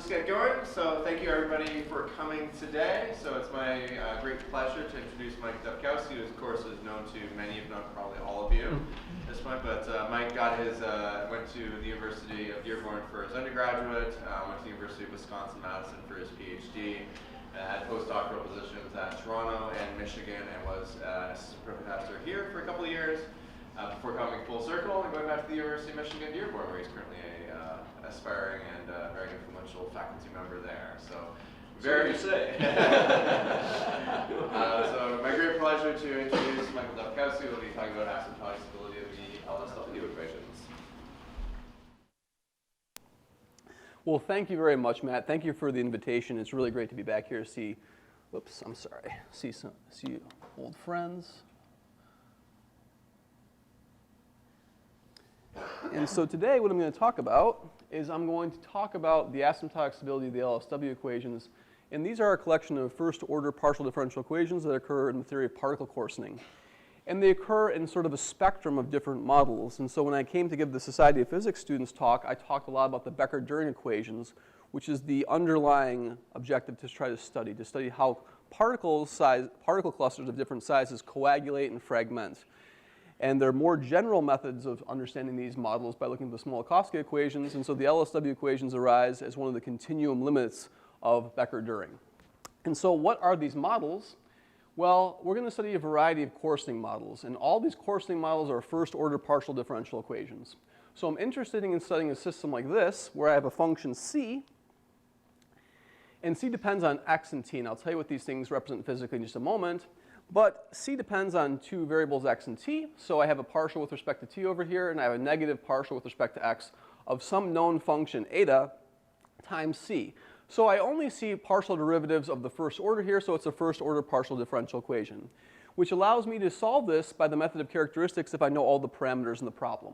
just get going. So thank you everybody for coming today. So it's my great pleasure to introduce Mike Dabkowski, who of course is known to many, if not probably all of you at this point. But Mike got his, went to the University of Dearborn for his undergraduate, went to the University of Wisconsin-Madison for his PhD, had postdoctoral positions at Toronto and Michigan, and was assistant professor here for a couple of years before coming full circle and going back to the University of Michigan Dearborn, where he's currently a aspiring and very influential faculty member there. So very to say. So my great pleasure to introduce Michael Dabkowski, who will be talking about asymptotic stability of the LSW equations. Well, thank you very much, Matt. Thank you for the invitation. It's really great to be back here to see, whoops, I'm sorry, see old friends. And so today what I'm going to talk about is I'm going to talk about the asymptotic stability of the LSW equations. And these are a collection of first-order partial differential equations that occur in the theory of particle coarsening. And they occur in sort of a spectrum of different models. And so when I came to give the Society of Physics students talk, I talked a lot about the Becker-During equations, which is the underlying objective to try to study how particle clusters of different sizes coagulate and fragment. And there are more general methods of understanding these models by looking at the Smolakowski equations. And so the LSW equations arise as one of the continuum limits of Becker-During. And so what are these models? Well, we're going to study a variety of coarsening models. And all these coarsening models are first-order partial differential equations. So I'm interested in studying a system like this, where I have a function c. And c depends on x and t. And I'll tell you what these things represent physically in just a moment. But c depends on two variables, x and t. So I have a partial with respect to t over here, and I have a negative partial with respect to x of some known function, eta, times c. So I only see partial derivatives of the first order here, so it's a first order partial differential equation, which allows me to solve this by the method of characteristics if I know all the parameters in the problem.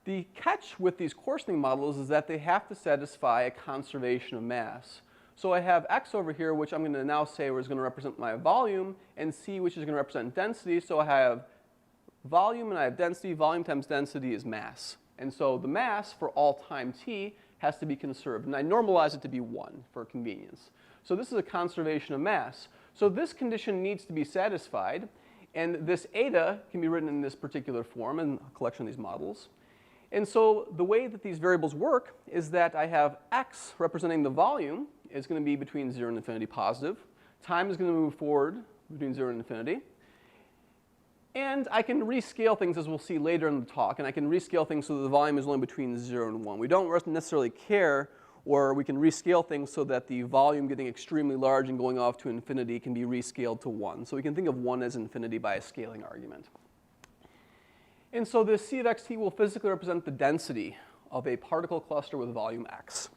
The catch with these coarsening models is that they have to satisfy a conservation of mass. So I have x over here, which I'm going to now say is going to represent my volume, and c, which is going to represent density. So I have volume and I have density. Volume times density is mass. And so the mass for all time t has to be conserved. And I normalize it to be 1 for convenience. So this is a conservation of mass. So this condition needs to be satisfied. And this eta can be written in this particular form in a collection of these models. And so the way that these variables work is that I have x representing the volume is going to be between 0 and infinity positive. Time is going to move forward between 0 and infinity. And I can rescale things, as we'll see later in the talk. And I can rescale things so that the volume is only between 0 and 1. We don't necessarily care, or we can rescale things so that the volume getting extremely large and going off to infinity can be rescaled to 1. So we can think of 1 as infinity by a scaling argument. And so this c of xt will physically represent the density of a particle cluster with volume x.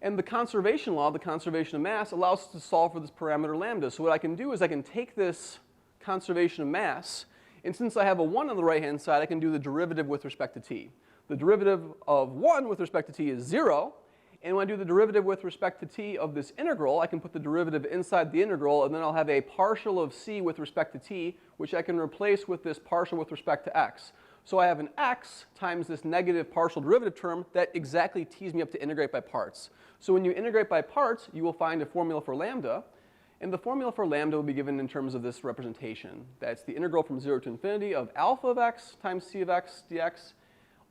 And the conservation law, the conservation of mass, allows us to solve for this parameter lambda. So what I can do is I can take this conservation of mass, and since I have a 1 on the right-hand side, I can do the derivative with respect to t. The derivative of 1 with respect to t is 0. And when I do the derivative with respect to t of this integral, I can put the derivative inside the integral, and then I'll have a partial of c with respect to t, which I can replace with this partial with respect to x. So I have an x times this negative partial derivative term that exactly tees me up to integrate by parts. So when you integrate by parts, you will find a formula for lambda. And the formula for lambda will be given in terms of this representation. That's the integral from 0 to infinity of alpha of x times c of x dx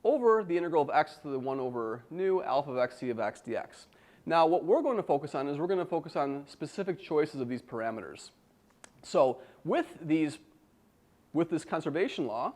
over the integral of x to the 1 over nu alpha of x c of x dx. Now what we're going to focus on is we're going to focus on specific choices of these parameters. So with this conservation law,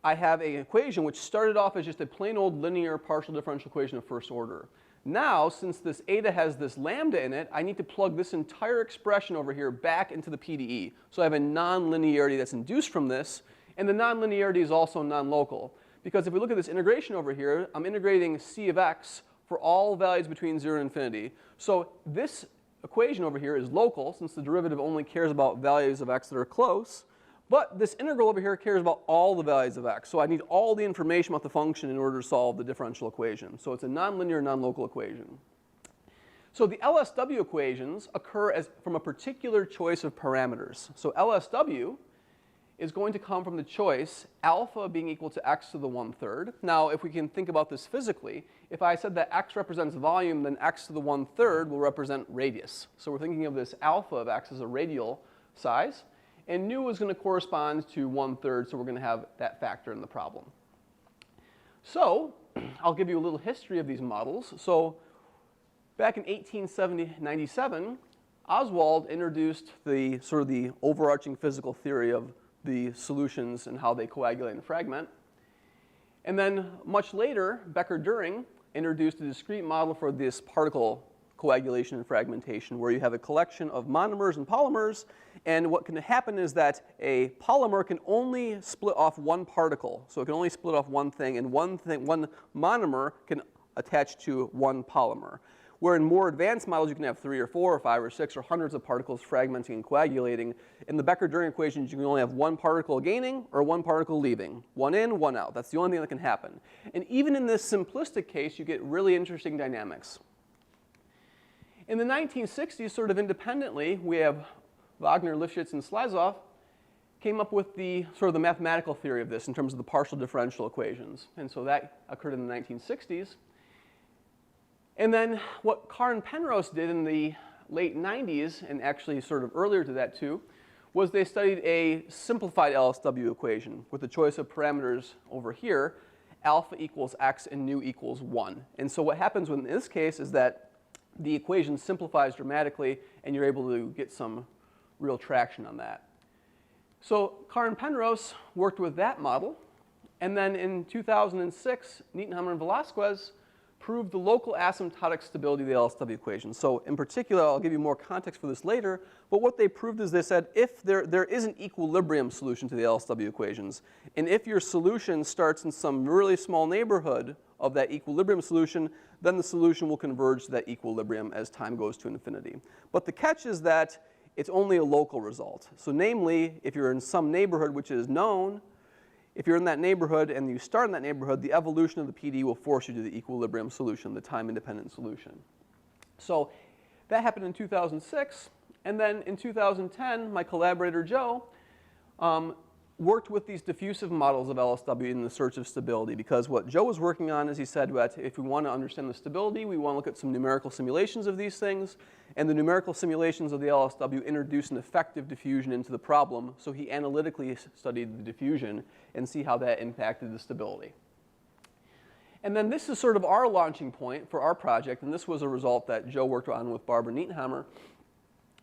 I have an equation which started off as just a plain old linear partial differential equation of first order. Now, since this eta has this lambda in it, I need to plug this entire expression over here back into the PDE. So I have a nonlinearity that's induced from this, and the nonlinearity is also non-local. Because if we look at this integration over here, I'm integrating c of x for all values between 0 and infinity. So this equation over here is local, since the derivative only cares about values of x that are close. But this integral over here cares about all the values of x. So I need all the information about the function in order to solve the differential equation. So it's a nonlinear, non-local equation. So the LSW equations occur from a particular choice of parameters. So LSW is going to come from the choice alpha being equal to x to the 1/3. Now, if we can think about this physically, if I said that x represents volume, then x to the 1/3 will represent radius. So we're thinking of this alpha of x as a radial size, and nu is going to correspond to 1/3, so we're going to have that factor in the problem. So I'll give you a little history of these models. So back in 1897, Oswald introduced the sort of the overarching physical theory of the solutions and how they coagulate and fragment. And then much later, Becker-Düring introduced a discrete model for this particle coagulation and fragmentation, where you have a collection of monomers and polymers, and what can happen is that a polymer can only split off one particle. So it can only split off one thing, and one monomer can attach to one polymer. Where in more advanced models, you can have 3 or 4 or 5 or 6 or hundreds of particles fragmenting and coagulating. In the Becker-Düring equations, you can only have one particle gaining or one particle leaving. One in, one out. That's the only thing that can happen. And even in this simplistic case, you get really interesting dynamics. In the 1960s, sort of independently, we have Wagner, Lifshitz, and Slezov came up with the sort of the mathematical theory of this in terms of the partial differential equations. And so that occurred in the 1960s. And then what Carr and Penrose did in the late 90s, and actually sort of earlier to that too, was they studied a simplified LSW equation with the choice of parameters over here, alpha equals x and nu equals 1. And so what happens in this case is that the equation simplifies dramatically, and you're able to get some real traction on that. So Carr and Penrose worked with that model, and then in 2006, Niethammer and Velasquez proved the local asymptotic stability of the LSW equation. So in particular, I'll give you more context for this later, but what they proved is they said if there is an equilibrium solution to the LSW equations, and if your solution starts in some really small neighborhood of that equilibrium solution, then the solution will converge to that equilibrium as time goes to infinity. But the catch is that it's only a local result. So namely, if you're in some neighborhood which is known, if you're in that neighborhood and you start in that neighborhood, the evolution of the PD will force you to the equilibrium solution, the time-independent solution. So that happened in 2006. And then in 2010, my collaborator Joe worked with these diffusive models of LSW in the search of stability, because what Joe was working on is he said that if we want to understand the stability, we want to look at some numerical simulations of these things, and the numerical simulations of the LSW introduce an effective diffusion into the problem, so he analytically studied the diffusion and see how that impacted the stability. And then this is sort of our launching point for our project, and this was a result that Joe worked on with Barbara Niethammer.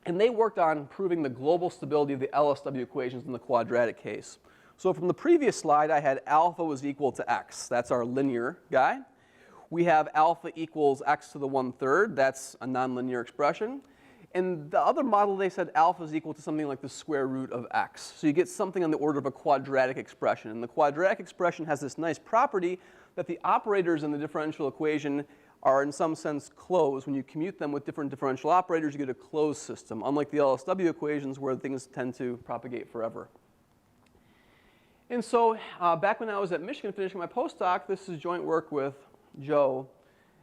And they worked on proving the global stability of the LSW equations in the quadratic case. So from the previous slide, I had alpha was equal to x. That's our linear guy. We have alpha equals x to the 1/3. That's a nonlinear expression. In the other model, they said alpha is equal to something like the square root of x. So you get something on the order of a quadratic expression. And the quadratic expression has this nice property that the operators in the differential equation are in some sense closed. When you commute them with different differential operators, you get a closed system, unlike the LSW equations where things tend to propagate forever. And so back when I was at Michigan finishing my postdoc, this is joint work with Joe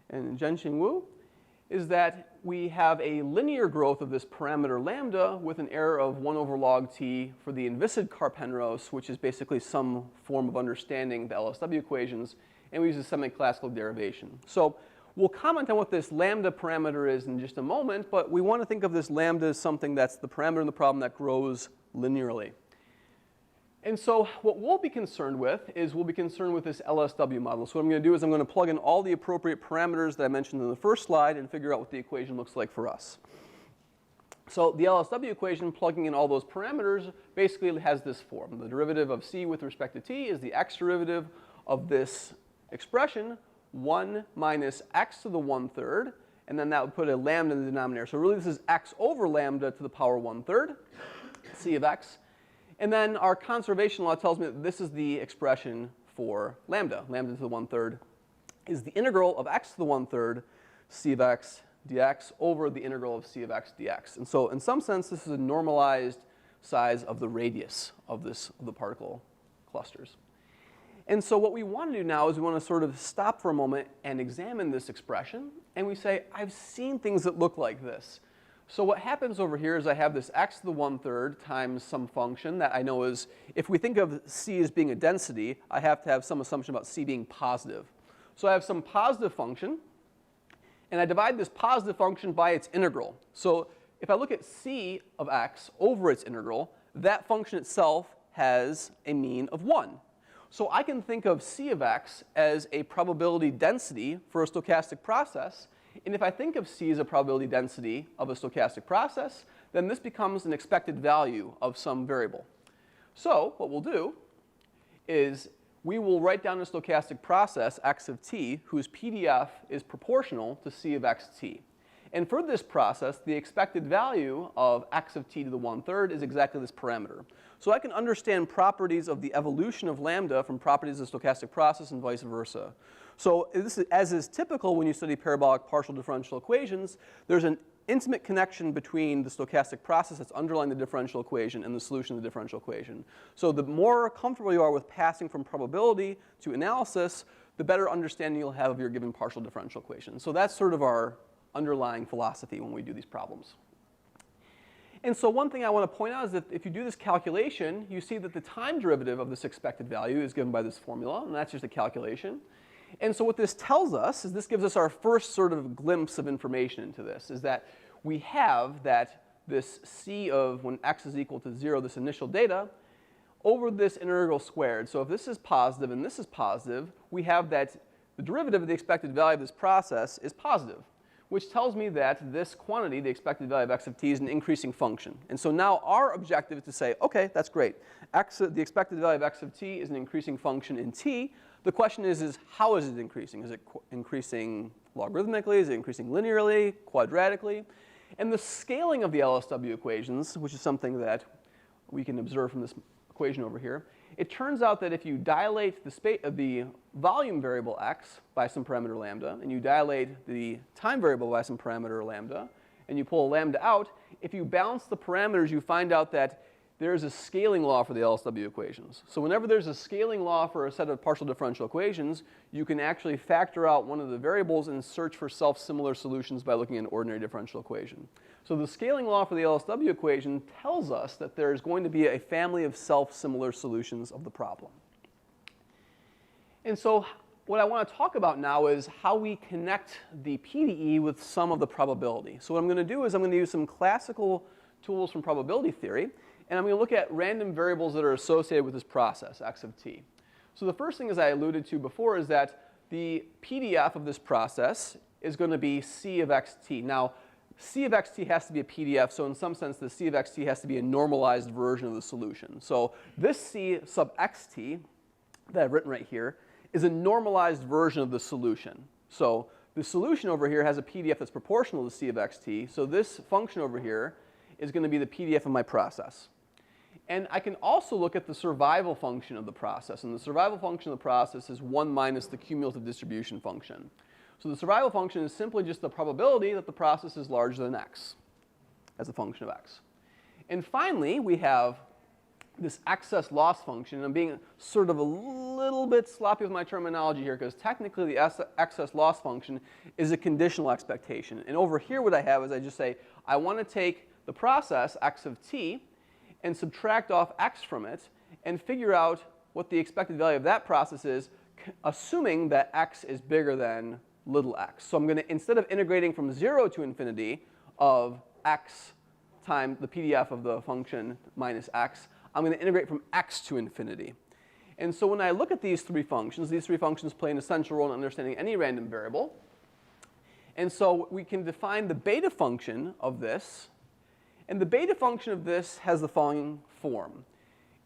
and Zhenxing Wu, is that we have a linear growth of this parameter lambda with an error of 1 over log t for the inviscid Carr-Penrose, which is basically some form of understanding the LSW equations, and we use a semi-classical derivation. So we'll comment on what this lambda parameter is in just a moment, but we want to think of this lambda as something that's the parameter in the problem that grows linearly. And so what we'll be concerned with is we'll be concerned with this LSW model. So what I'm going to do is I'm going to plug in all the appropriate parameters that I mentioned in the first slide and figure out what the equation looks like for us. So the LSW equation, plugging in all those parameters, basically has this form. The derivative of c with respect to t is the x derivative of this expression, 1 minus x to the 1/3, and then that would put a lambda in the denominator. So really this is x over lambda to the power 1/3, c of x. And then our conservation law tells me that this is the expression for lambda. Lambda to the 1/3 is the integral of x to the 1/3, c of x dx, over the integral of c of x dx. And so in some sense, this is a normalized size of the radius of the particle clusters. And so what we want to do now is we want to sort of stop for a moment and examine this expression. And we say, I've seen things that look like this. So what happens over here is I have this x to the 1/3 times some function that I know is, if we think of c as being a density, I have to have some assumption about c being positive. So I have some positive function, and I divide this positive function by its integral. So if I look at c of x over its integral, that function itself has a mean of 1. So I can think of c of x as a probability density for a stochastic process. And if I think of c as a probability density of a stochastic process, then this becomes an expected value of some variable. So what we'll do is we will write down a stochastic process, x of t, whose PDF is proportional to c of xt. And for this process, the expected value of x of t to the 1/3 is exactly this parameter. So I can understand properties of the evolution of lambda from properties of the stochastic process and vice versa. So this is, as is typical when you study parabolic partial differential equations, there's an intimate connection between the stochastic process that's underlying the differential equation and the solution of the differential equation. So the more comfortable you are with passing from probability to analysis, the better understanding you'll have of your given partial differential equation. So that's sort of our underlying philosophy when we do these problems. And so one thing I want to point out is that if you do this calculation, you see that the time derivative of this expected value is given by this formula, and that's just a calculation. And so what this tells us is this gives us our first sort of glimpse of information into this, is that we have that this c of when x is equal to 0, this initial data, over this integral squared. So if this is positive and this is positive, we have that the derivative of the expected value of this process is positive, which tells me that this quantity, the expected value of x of t, is an increasing function. And so now our objective is to say, okay, that's great. The expected value of x of t is an increasing function in t. The question is how is it increasing? Is it increasing logarithmically? Is it increasing linearly, quadratically? And the scaling of the LSW equations, which is something that we can observe from this equation over here, it turns out that if you dilate the volume variable x by some parameter lambda, and you dilate the time variable by some parameter lambda, and you pull a lambda out, if you balance the parameters, you find out that there's a scaling law for the LSW equations. So whenever there's a scaling law for a set of partial differential equations, you can actually factor out one of the variables and search for self-similar solutions by looking at an ordinary differential equation. So the scaling law for the LSW equation tells us that there's going to be a family of self-similar solutions of the problem. And so what I want to talk about now is how we connect the PDE with some of the probability. So what I'm going to do is I'm going to use some classical tools from probability theory, and I'm going to look at random variables that are associated with this process, x of t. So the first thing, as I alluded to before, is that the PDF of this process is going to be c of xt. Now, c of xt has to be a PDF, so in some sense, the c of xt has to be a normalized version of the solution. So this c sub xt that I've written right here is a normalized version of the solution. So the solution over here has a PDF that's proportional to c of xt, so this function over here is going to be the PDF of my process. And I can also look at the survival function of the process. And the survival function of the process is 1 minus the cumulative distribution function. So the survival function is simply just the probability that the process is larger than x as a function of x. And finally, we have this excess loss function. And I'm being sort of a little bit sloppy with my terminology here, because technically the excess loss function is a conditional expectation. And over here what I have is I just say, I want to take the process, x of t, and subtract off x from it, and figure out what the expected value of that process is, assuming that x is bigger than little x. So I'm going to, instead of integrating from 0 to infinity of x times the PDF of the function minus x, I'm going to integrate from x to infinity. And so when I look at these three functions play an essential role in understanding any random variable. And so we can define the beta function of this. And the beta function of this has the following form.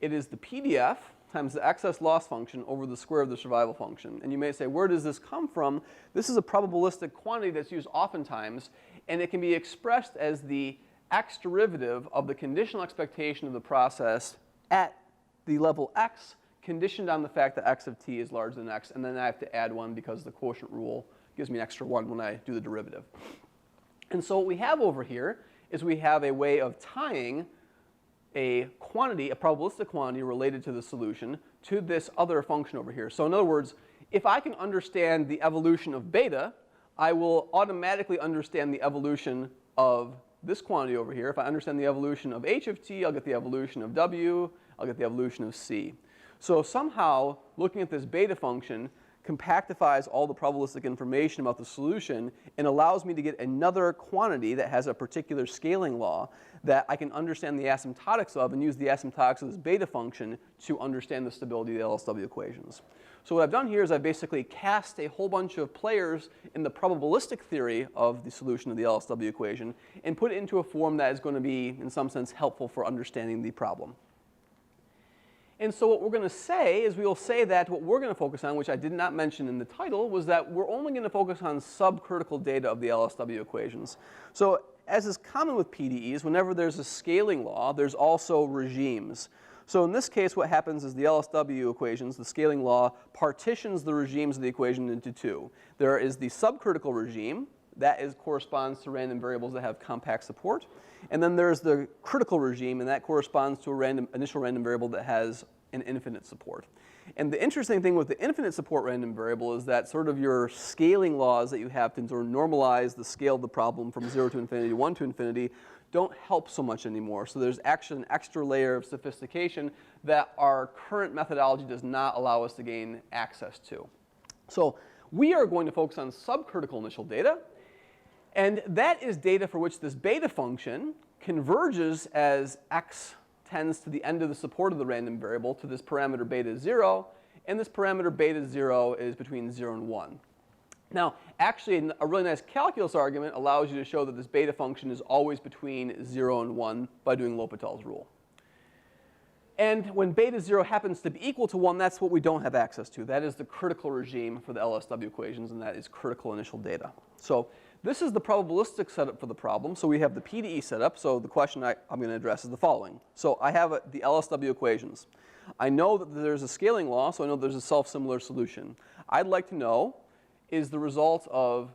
It is the PDF times the excess loss function over the square of the survival function. And you may say, where does this come from? This is a probabilistic quantity that's used oftentimes, and it can be expressed as the x derivative of the conditional expectation of the process at the level x, conditioned on the fact that x of t is larger than x, and then I have to add 1 because the quotient rule gives me an extra 1 when I do the derivative. And so what we have over here is we have a way of tying a quantity, a probabilistic quantity related to the solution, to this other function over here. So in other words, if I can understand the evolution of beta, I will automatically understand the evolution of this quantity over here, if I understand the evolution of h of t, I'll get the evolution of w, I'll get the evolution of c. So somehow, looking at this beta function compactifies all the probabilistic information about the solution and allows me to get another quantity that has a particular scaling law that I can understand the asymptotics of and use the asymptotics of this beta function to understand the stability of the LSW equations. So what I've done here is I've basically cast a whole bunch of players in the probabilistic theory of the solution of the LSW equation and put it into a form that is going to be, in some sense, helpful for understanding the problem. And so what we're going to say is we will say that what we're going to focus on, which I did not mention in the title, was that we're only going to focus on subcritical data of the LSW equations. So as is common with PDEs, whenever there's a scaling law, there's also regimes. So in this case, what happens is the LSW equations, the scaling law, partitions the regimes of the equation into two. There is the subcritical regime. That corresponds to random variables that have compact support. And then there's the critical regime, and that corresponds to a initial random variable that has an infinite support. And the interesting thing with the infinite support random variable is that sort of your scaling laws that you have to sort of normalize the scale of the problem from 0 to infinity, 1 to infinity, don't help so much anymore. So there's actually an extra layer of sophistication that our current methodology does not allow us to gain access to. So we are going to focus on subcritical initial data. And that is data for which this beta function converges as x tends to the end of the support of the random variable to this parameter beta 0. And this parameter beta 0 is between 0 and 1. Now, actually, a really nice calculus argument allows you to show that this beta function is always between 0 and 1 by doing L'Hopital's rule. And when beta 0 happens to be equal to 1, that's what we don't have access to. That is the critical regime for the LSW equations, and that is critical initial data. So this is the probabilistic setup for the problem. So we have the PDE setup. So the question I'm going to address is the following. So I have the LSW equations. I know that there's a scaling law, so I know there's a self-similar solution. I'd like to know, is the result of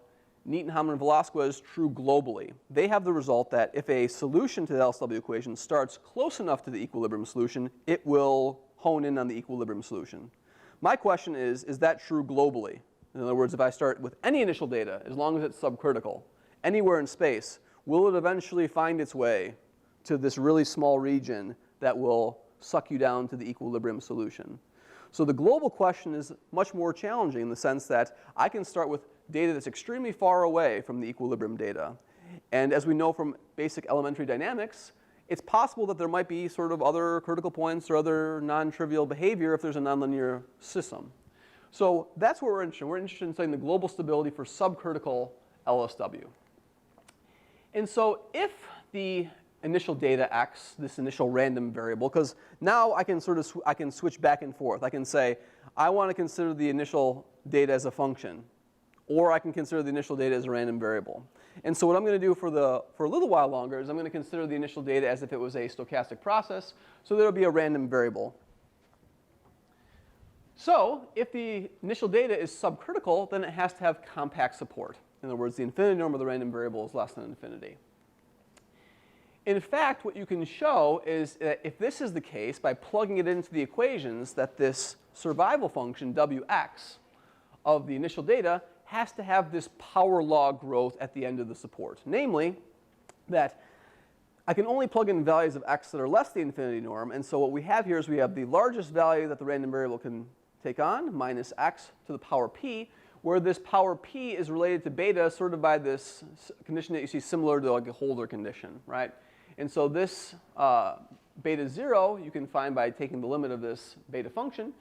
Neaton, Hammond, and Velasquez true globally? They have the result that if a solution to the LSW equation starts close enough to the equilibrium solution, it will hone in on the equilibrium solution. My question is that true globally? In other words, if I start with any initial data, as long as it's subcritical, anywhere in space, will it eventually find its way to this really small region that will suck you down to the equilibrium solution? So the global question is much more challenging in the sense that I can start with data that's extremely far away from the equilibrium data. And as we know from basic elementary dynamics, it's possible that there might be sort of other critical points or other non-trivial behavior if there's a nonlinear system. So that's what we're interested in. We're interested in studying the global stability for subcritical LSW. And so if the initial data x, this initial random variable, because now I can switch back and forth. I can say, I want to consider the initial data as a function, or I can consider the initial data as a random variable. And so what I'm going to do for a little while longer is I'm going to consider the initial data as if it was a stochastic process, so there will be a random variable. So if the initial data is subcritical, then it has to have compact support. In other words, the infinity norm of the random variable is less than infinity. In fact, what you can show is that if this is the case, by plugging it into the equations, that this survival function, Wx, of the initial data has to have this power law growth at the end of the support. Namely, that I can only plug in values of x that are less than the infinity norm. And so what we have here is we have the largest value that the random variable can take on, minus x to the power p, where this power p is related to beta sort of by this condition that you see similar to like a Holder condition, right? And so this beta 0 you can find by taking the limit of this beta function,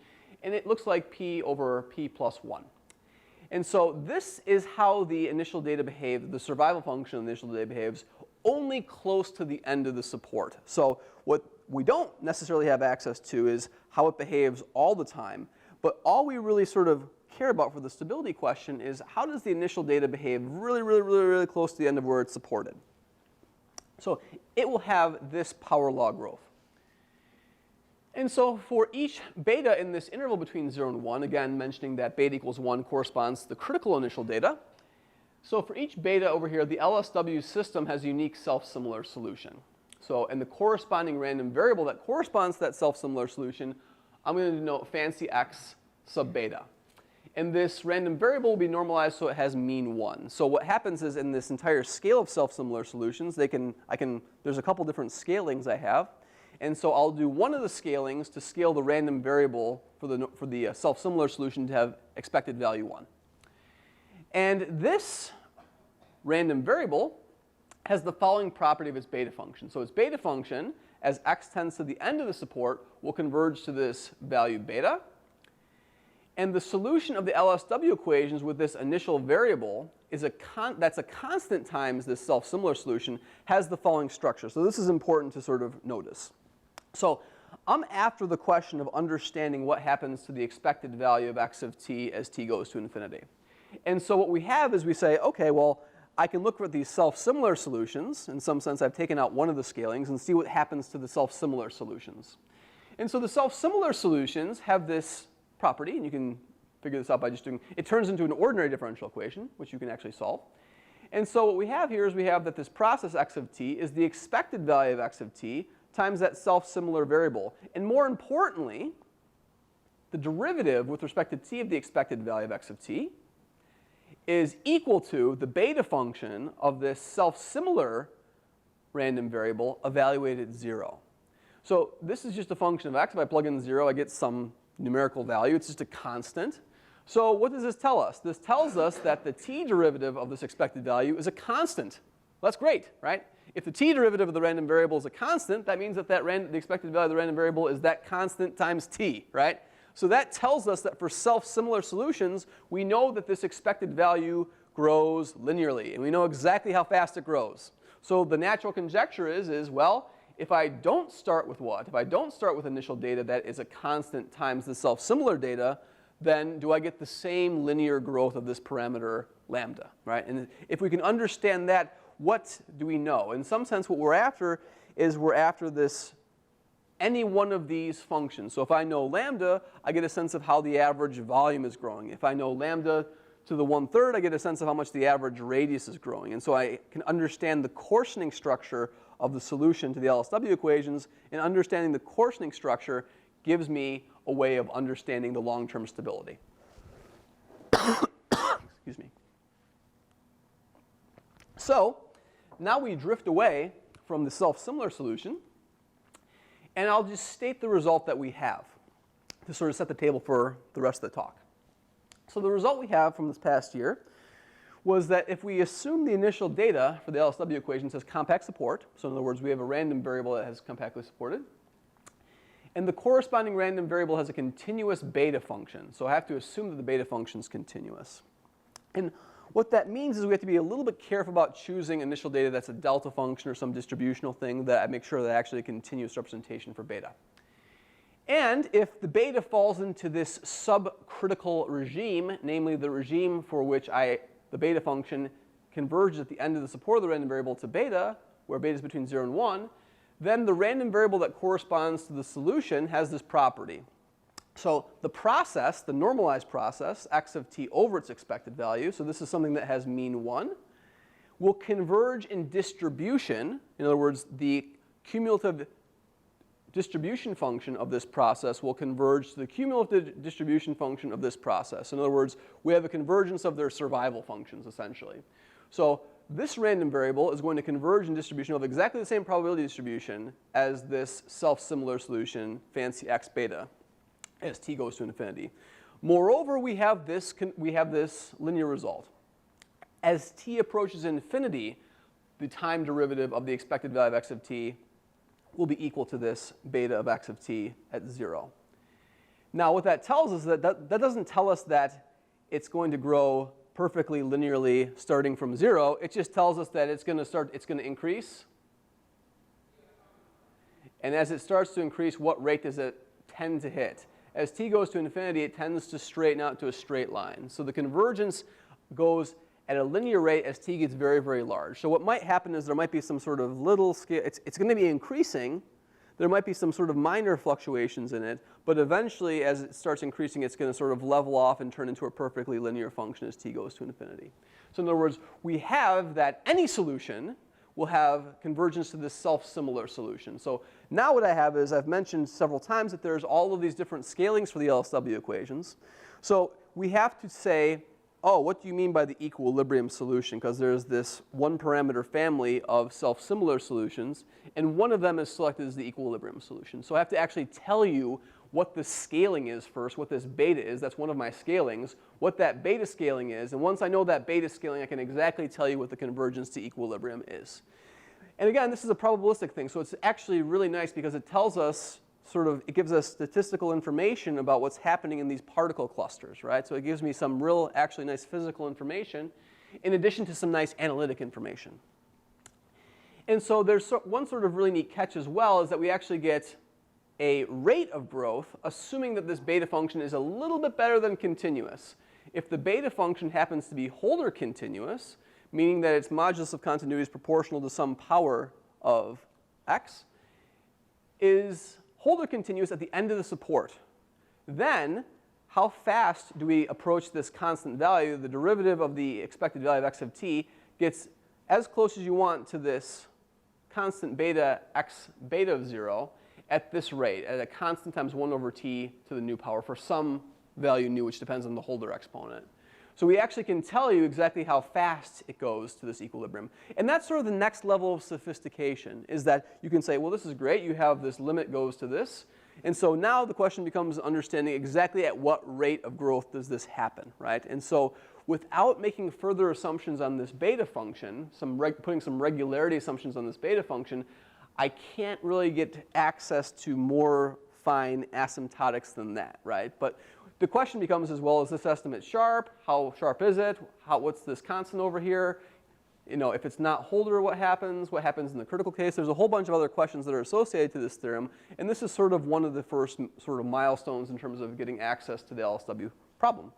and it looks like p over p plus 1. And so this is how the initial data behaves, the survival function of the initial data behaves only close to the end of the support. So what we don't necessarily have access to is how it behaves all the time. But all we really sort of care about for the stability question is how does the initial data behave really close to the end of where it's supported. So it will have this power law growth. And so for each beta in this interval between 0 and 1, again mentioning that beta equals 1 corresponds to the critical initial data. So for each beta over here, the LSW system has a unique self-similar solution. So and the corresponding random variable that corresponds to that self-similar solution, I'm going to denote fancy x sub beta. And this random variable will be normalized so it has mean 1. So what happens is in this entire scale of self-similar solutions, there's a couple different scalings I have. And so I'll do one of the scalings to scale the random variable for the self-similar solution to have expected value 1. And this random variable has the following property of its beta function. So its beta function, as x tends to the end of the support, will converge to this value beta. And the solution of the LSW equations with this initial variable is that's a constant times this self-similar solution has the following structure. So this is important to sort of notice. So I'm after the question of understanding what happens to the expected value of x of t as t goes to infinity. And so what we have is we say, okay, well, I can look at these self-similar solutions. In some sense, I've taken out one of the scalings and see what happens to the self-similar solutions. And so the self-similar solutions have this property, and you can figure this out by just doing, it turns into an ordinary differential equation, which you can actually solve. And so what we have here is we have that this process x of t is the expected value of x of t times that self-similar variable. And more importantly, the derivative with respect to t of the expected value of x of t is equal to the beta function of this self-similar random variable evaluated at 0. So this is just a function of x. If I plug in 0, I get some numerical value. It's just a constant. So what does this tell us? This tells us that the t derivative of this expected value is a constant. Well, that's great, right? If the t derivative of the random variable is a constant, that means that the expected value of the random variable is that constant times t, right? So that tells us that for self-similar solutions, we know that this expected value grows linearly, and we know exactly how fast it grows. So the natural conjecture is well, if I don't start with what? If I don't start with initial data that is a constant times the self-similar data, then do I get the same linear growth of this parameter lambda, right? And if we can understand that, what do we know? In some sense, what we're after is we're after this any one of these functions. So if I know lambda, I get a sense of how the average volume is growing. If I know lambda to the 1/3, I get a sense of how much the average radius is growing. And so I can understand the coarsening structure of the solution to the LSW equations, and understanding the coarsening structure gives me a way of understanding the long-term stability. Excuse me. So now we drift away from the self-similar solution, and I'll just state the result that we have to sort of set the table for the rest of the talk. So the result we have from this past year was that if we assume the initial data for the LSW equations has compact support, so in other words, we have a random variable that has compactly supported, and the corresponding random variable has a continuous beta function. So I have to assume that the beta function is continuous. And what that means is we have to be a little bit careful about choosing initial data that's a delta function or some distributional thing that I make sure that actually a continuous representation for beta. And if the beta falls into this subcritical regime, namely the regime for which the beta function converges at the end of the support of the random variable to beta, where beta is between 0 and 1, then the random variable that corresponds to the solution has this property. So the process, the normalized process, x of t over its expected value, so this is something that has mean 1, will converge in distribution. In other words, the cumulative distribution function of this process will converge to the cumulative distribution function of this process. In other words, we have a convergence of their survival functions, essentially. So this random variable is going to converge in distribution of exactly the same probability distribution as this self-similar solution, fancy x beta, as t goes to infinity. Moreover, we have this linear result. As t approaches infinity, the time derivative of the expected value of x of t will be equal to this beta of x of t at 0. Now, what that tells us is that doesn't tell us that it's going to grow perfectly linearly starting from 0. It just tells us that it's going to increase. And as it starts to increase, what rate does it tend to hit? As t goes to infinity, it tends to straighten out to a straight line. So the convergence goes at a linear rate as t gets very, very large. So what might happen is there might be some sort of little scale. It's going to be increasing. There might be some sort of minor fluctuations in it. But eventually, as it starts increasing, it's going to sort of level off and turn into a perfectly linear function as t goes to infinity. So in other words, we have that any solution will have convergence to this self-similar solution. So now what I have is I've mentioned several times that there's all of these different scalings for the LSW equations. So we have to say, oh, what do you mean by the equilibrium solution? Because there's this one parameter family of self-similar solutions, and one of them is selected as the equilibrium solution. So I have to actually tell you what the scaling is first, what this beta is. That's one of my scalings, what that beta scaling is. And once I know that beta scaling, I can exactly tell you what the convergence to equilibrium is. And again, this is a probabilistic thing, so it's actually really nice because it tells us it gives us statistical information about what's happening in these particle clusters, right? So it gives me some real, actually nice physical information in addition to some nice analytic information. And so there's one sort of really neat catch as well is that we actually get a rate of growth, assuming that this beta function is a little bit better than continuous. If the beta function happens to be Holder continuous, meaning that its modulus of continuity is proportional to some power of x, is Holder continuous at the end of the support, then how fast do we approach this constant value? The derivative of the expected value of x of t gets as close as you want to this constant beta x beta of 0 at this rate, at a constant times 1 over t to the new power for some value nu, which depends on the Holder exponent. So we actually can tell you exactly how fast it goes to this equilibrium. And that's sort of the next level of sophistication, is that you can say, well, this is great. You have this limit goes to this. And so now the question becomes understanding exactly at what rate of growth does this happen, right? And so without making further assumptions on this beta function, putting some regularity assumptions on this beta function, I can't really get access to more fine asymptotics than that, right? But the question becomes as well, is this estimate sharp? How sharp is it? What's this constant over here? You know, if it's not Holder, what happens? What happens in the critical case? There's a whole bunch of other questions that are associated to this theorem, and this is sort of one of the first sort of milestones in terms of getting access to the LSW problem.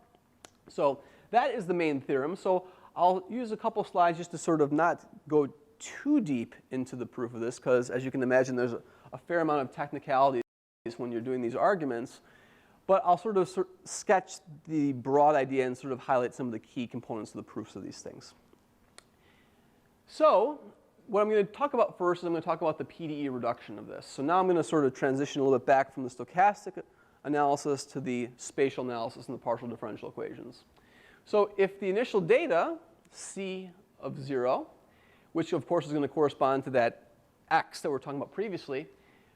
So that is the main theorem. So I'll use a couple slides just to sort of not go too deep into the proof of this, because as you can imagine, there's a fair amount of technicalities when you're doing these arguments. But I'll sort of sketch the broad idea and sort of highlight some of the key components of the proofs of these things. So what I'm going to talk about first is I'm going to talk about the PDE reduction of this. So now I'm going to sort of transition a little bit back from the stochastic analysis to the spatial analysis and the partial differential equations. So if the initial data, C of 0, which of course is going to correspond to that x that we were talking about previously,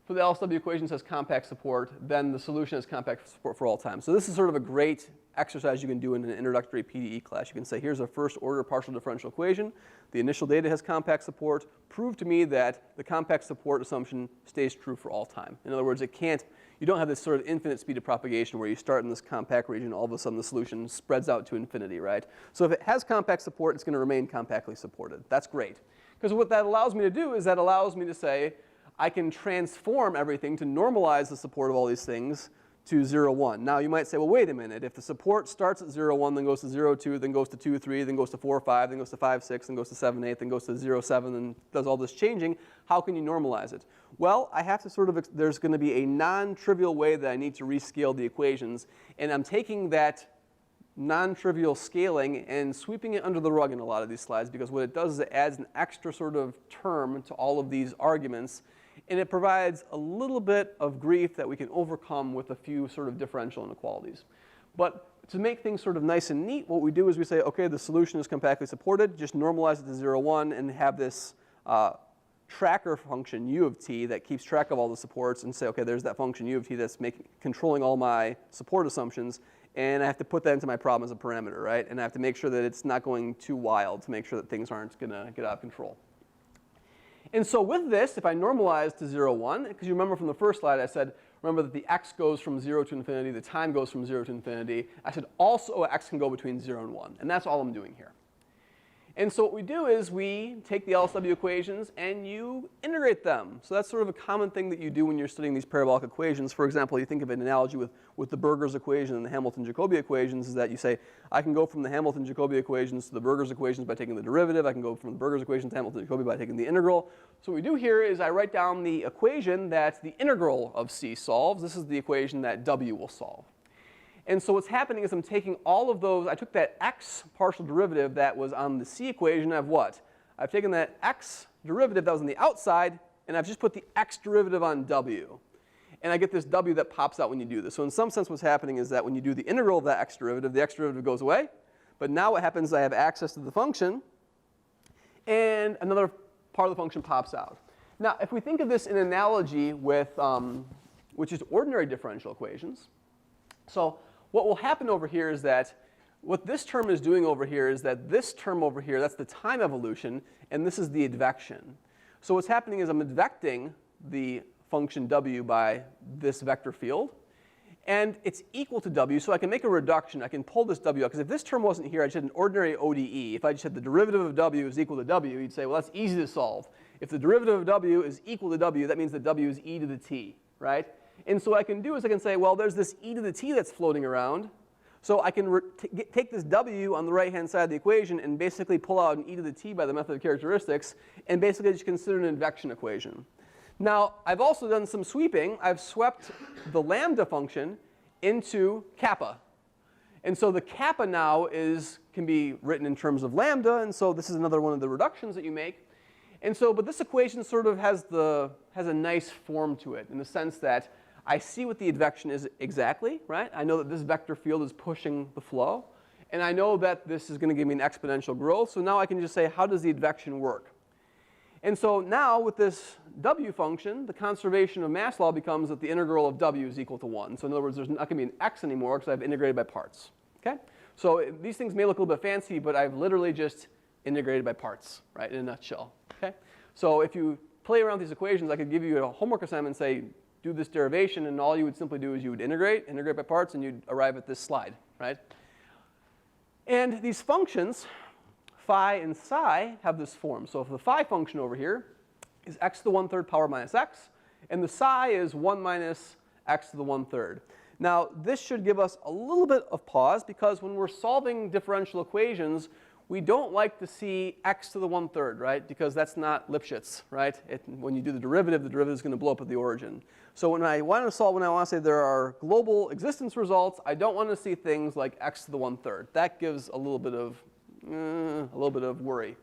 for the LSW equations has compact support, then the solution has compact support for all time. So this is sort of a great exercise you can do in an introductory PDE class. You can say, here's a first order partial differential equation. The initial data has compact support. Prove to me that the compact support assumption stays true for all time. In other words, you don't have this sort of infinite speed of propagation where you start in this compact region, all of a sudden the solution spreads out to infinity, right? So if it has compact support, it's going to remain compactly supported. That's great. Because what that allows me to do is that allows me to say, I can transform everything to normalize the support of all these things to 0, 1. Now you might say, well, wait a minute. If the support starts at 0, 1, then goes to 0, 2, then goes to 2, 3, then goes to 4, 5, then goes to 5, 6, then goes to 7, 8, then goes to 0, 7, and does all this changing, how can you normalize it? Well, I have to sort of, there's going to be a non-trivial way that I need to rescale the equations. And I'm taking that non-trivial scaling and sweeping it under the rug in a lot of these slides, because what it does is it adds an extra sort of term to all of these arguments. And it provides a little bit of grief that we can overcome with a few sort of differential inequalities. But to make things sort of nice and neat, what we do is we say, OK, the solution is compactly supported. Just normalize it to 0, 1 and have this tracker function u of t that keeps track of all the supports and say, OK, there's that function u of t that's controlling all my support assumptions. And I have to put that into my problem as a parameter, right? And I have to make sure that it's not going too wild to make sure that things aren't going to get out of control. And so with this, if I normalize to 0, 1, because you remember from the first slide I said, remember that the x goes from 0 to infinity, the time goes from 0 to infinity. I said also x can go between 0 and 1. And that's all I'm doing here. And so what we do is we take the LSW equations and you integrate them. So that's sort of a common thing that you do when you're studying these parabolic equations. For example, you think of an analogy with the Burgers equation and the Hamilton-Jacobi equations is that you say, I can go from the Hamilton-Jacobi equations to the Burgers equations by taking the derivative. I can go from the Burgers equations to Hamilton-Jacobi by taking the integral. So what we do here is I write down the equation that the integral of C solves. This is the equation that W will solve. And so what's happening is I'm taking all of those. I took that x partial derivative that was on the C equation. I've what? I've taken that x derivative that was on the outside, and I've just put the x derivative on W. and I get this w that pops out when you do this. So in some sense what's happening is that when you do the integral of that x derivative, the x derivative goes away. But now what happens is I have access to the function, and another part of the function pops out. Now, if we think of this in analogy with, which is ordinary differential equations, so what will happen over here is that what this term is doing over here is that this term over here, that's the time evolution, and this is the advection. So what's happening is I'm advecting the function w by this vector field, and it's equal to w, so I can make a reduction. I can pull this w out, because if this term wasn't here, I just had an ordinary ODE. If I just had the derivative of w is equal to w, you'd say, well, that's easy to solve. If the derivative of w is equal to w, that means that w is e to the t, right? And so what I can do is I can say, well, there's this e to the t that's floating around. So I can take this w on the right-hand side of the equation and basically pull out an e to the t by the method of characteristics, and basically just consider an advection equation. Now, I've also done some sweeping. I've swept the lambda function into kappa. And so the kappa now can be written in terms of lambda, and so this is another one of the reductions that you make. And so, but this equation sort of has a nice form to it in the sense that I see what the advection is exactly, right? I know that this vector field is pushing the flow, and I know that this is going to give me an exponential growth. So now I can just say, how does the advection work? And so now with this w function, the conservation of mass law becomes that the integral of w is equal to 1. So in other words, there's not going to be an x anymore because I've integrated by parts. Okay? So these things may look a little bit fancy, but I've literally just integrated by parts, right, in a nutshell. Okay? So if you play around with these equations, I could give you a homework assignment and say, do this derivation, and all you would simply do is you would integrate by parts, and you'd arrive at this slide, right? And these functions, phi and psi, have this form. So if the phi function over here is x to the 1/3 power minus x, and the psi is 1 minus x to the 1/3. Now, this should give us a little bit of pause, because when we're solving differential equations, we don't like to see x to the 1/3, right? Because that's not Lipschitz, right? When you do the derivative is going to blow up at the origin. So when I want to say there are global existence results, I don't want to see things like x to the 1/3. That gives a little bit of worry.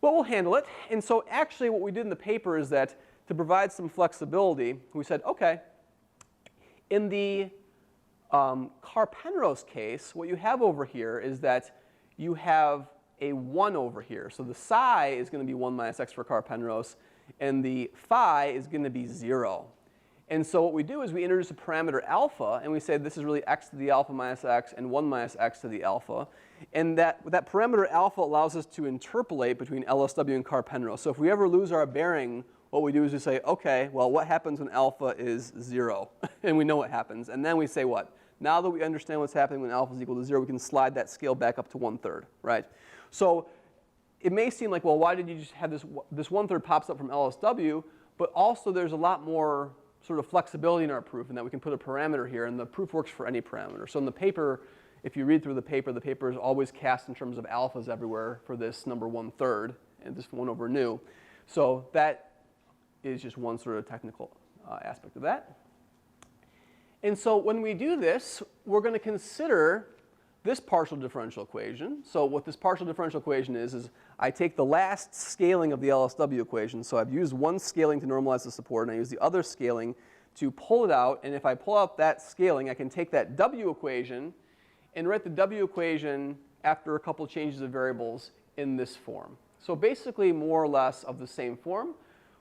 But we'll handle it. And so actually what we did in the paper is that to provide some flexibility, we said, okay, in the Carr-Penrose case, what you have over here is that you have a 1 over here. So the psi is going to be 1 minus x for Carr-Penrose, and the phi is going to be 0. And so what we do is we introduce a parameter alpha, and we say this is really x to the alpha minus x and 1 minus x to the alpha. And that parameter alpha allows us to interpolate between LSW and Carr-Penrose. So if we ever lose our bearing, what we do is we say, OK, well, what happens when alpha is 0? And we know what happens. And then we say what? Now that we understand what's happening when alpha is equal to 0, we can slide that scale back up to 1/3, right? So it may seem like, well, why did you just have this 1/3 pops up from LSW? But also there's a lot more sort of flexibility in our proof, in that we can put a parameter here, and the proof works for any parameter. So in the paper, if you read through the paper is always cast in terms of alphas everywhere for this number 1/3, and this 1 over nu. So that is just one sort of technical aspect of that. And so when we do this, we're going to consider this partial differential equation. So what this partial differential equation is I take the last scaling of the LSW equation. So I've used one scaling to normalize the support, and I use the other scaling to pull it out. And if I pull out that scaling, I can take that W equation and write the W equation after a couple changes of variables in this form. So basically more or less of the same form.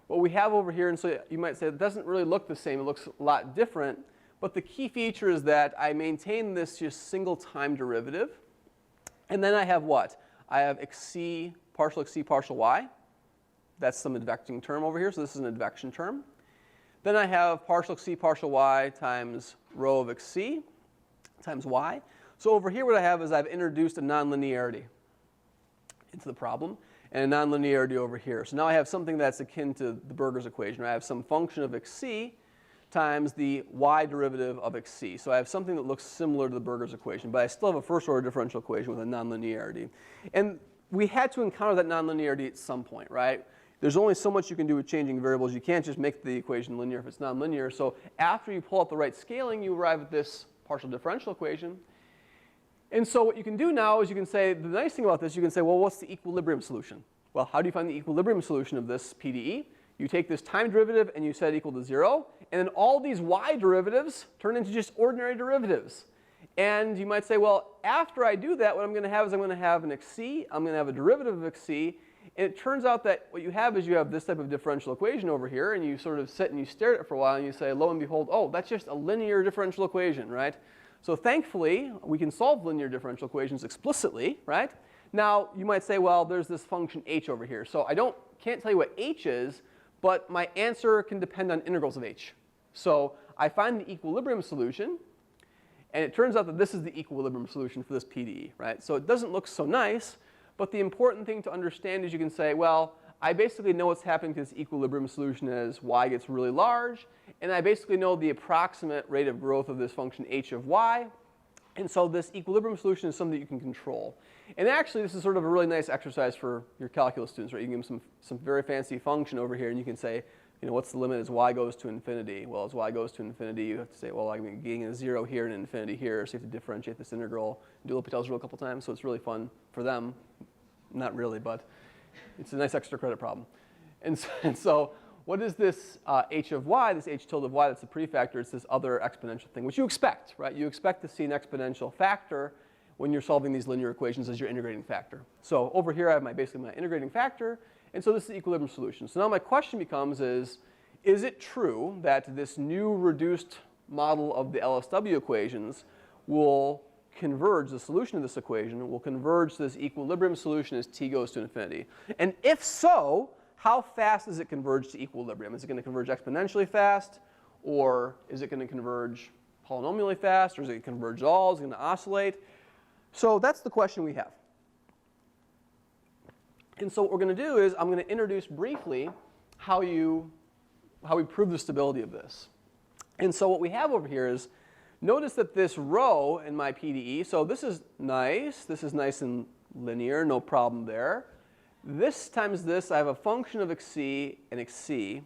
What we have over here, and so you might say it doesn't really look the same, it looks a lot different. But the key feature is that I maintain this just single time derivative. And then I have what? I have xc, partial y. That's some advecting term over here, so this is an advection term. Then I have partial xc, partial y times rho of xc times y. So over here what I have is I've introduced a nonlinearity into the problem, and a nonlinearity over here. So now I have something that's akin to the Burger's equation. I have some function of xc times the y derivative of xc. So I have something that looks similar to the Burger's equation, but I still have a first order differential equation with a nonlinearity. And we had to encounter that nonlinearity at some point, right? There's only so much you can do with changing variables. You can't just make the equation linear if it's nonlinear. So after you pull out the right scaling, you arrive at this partial differential equation. And so what you can do now is you can say, the nice thing about this, you can say, well, what's the equilibrium solution? Well, how do you find the equilibrium solution of this PDE? You take this time derivative and you set it equal to 0. And then all these y derivatives turn into just ordinary derivatives. And you might say, well, after I do that, what I'm going to have is I'm going to have an xc. I'm going to have a derivative of xc. And it turns out that what you have is you have this type of differential equation over here. And you sort of sit and you stare at it for a while. And you say, lo and behold, oh, that's just a linear differential equation, right? So thankfully, we can solve linear differential equations explicitly, right? Now, you might say, well, there's this function h over here. So I can't tell you what h is, but my answer can depend on integrals of h. So I find the equilibrium solution. And it turns out that this is the equilibrium solution for this PDE, right? So it doesn't look so nice. But the important thing to understand is you can say, well, I basically know what's happening to this equilibrium solution as y gets really large. And I basically know the approximate rate of growth of this function h of y. And so this equilibrium solution is something that you can control. And actually, this is sort of a really nice exercise for your calculus students, right? You can give them some very fancy function over here, and you can say, you know, what's the limit as y goes to infinity? Well, as y goes to infinity, you have to say, well, I'm getting a 0 here and an infinity here, so you have to differentiate this integral, do L'Hopital's rule a couple times, so it's really fun for them. Not really, but it's a nice extra credit problem. And so what is this h of y, this h tilde of y that's a prefactor? It's this other exponential thing, which you expect, right? You expect to see an exponential factor when you're solving these linear equations as your integrating factor. So over here, I have basically my integrating factor. And so this is the equilibrium solution. So now my question becomes is it true that this new reduced model of the LSW equations will converge, the solution of this equation will converge to this equilibrium solution as t goes to infinity? And if so, how fast does it converge to equilibrium? Is it going to converge exponentially fast? Or is it going to converge polynomially fast? Or is it going to converge at all? Is it going to oscillate? So that's the question we have. And so what we're going to do is I'm going to introduce briefly how we prove the stability of this. And so what we have over here is, notice that this rho in my PDE, so this is nice and linear, no problem there. This times this, I have a function of xc and xc.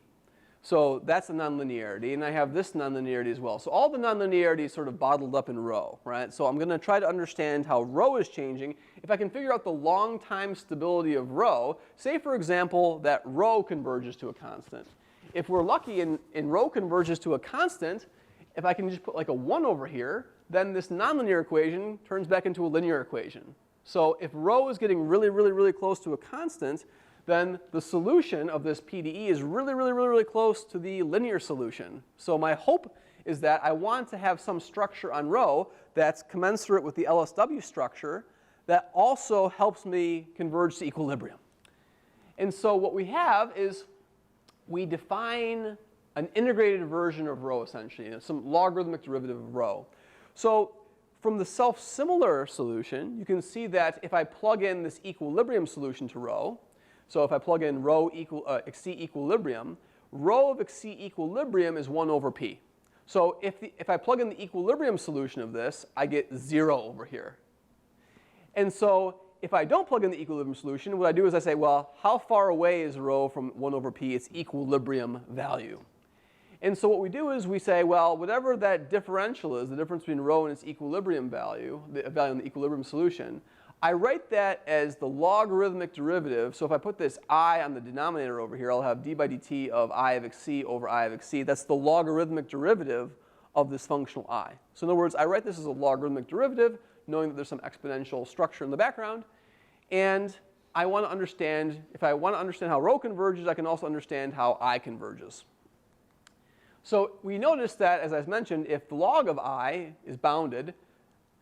So that's a nonlinearity, and I have this nonlinearity as well. So all the nonlinearity is sort of bottled up in rho, right? So I'm going to try to understand how rho is changing. If I can figure out the long time stability of rho, say for example that rho converges to a constant. If we're lucky and rho converges to a constant, if I can just put like a 1 over here, then this nonlinear equation turns back into a linear equation. So if rho is getting really, really, really close to a constant, then the solution of this PDE is really, really, really, really close to the linear solution. So my hope is that I want to have some structure on rho that's commensurate with the LSW structure that also helps me converge to equilibrium. And so what we have is we define an integrated version of rho, essentially, you know, some logarithmic derivative of rho. So from the self-similar solution, you can see that if I plug in this equilibrium solution to rho, so if I plug in rho xc equilibrium, rho of xc equilibrium is 1 over p. So if I plug in the equilibrium solution of this, I get 0 over here. And so if I don't plug in the equilibrium solution, what I do is I say, well, how far away is rho from 1 over p, its equilibrium value? And so what we do is we say, well, whatever that differential is, the difference between rho and its equilibrium value, the value in the equilibrium solution, I write that as the logarithmic derivative. So if I put this I on the denominator over here, I'll have d by dt of I of xc over I of xc. That's the logarithmic derivative of this functional I. So in other words, I write this as a logarithmic derivative, knowing that there's some exponential structure in the background. And I want to understand, if I want to understand how rho converges, I can also understand how I converges. So we notice that, as I mentioned, if the log of I is bounded,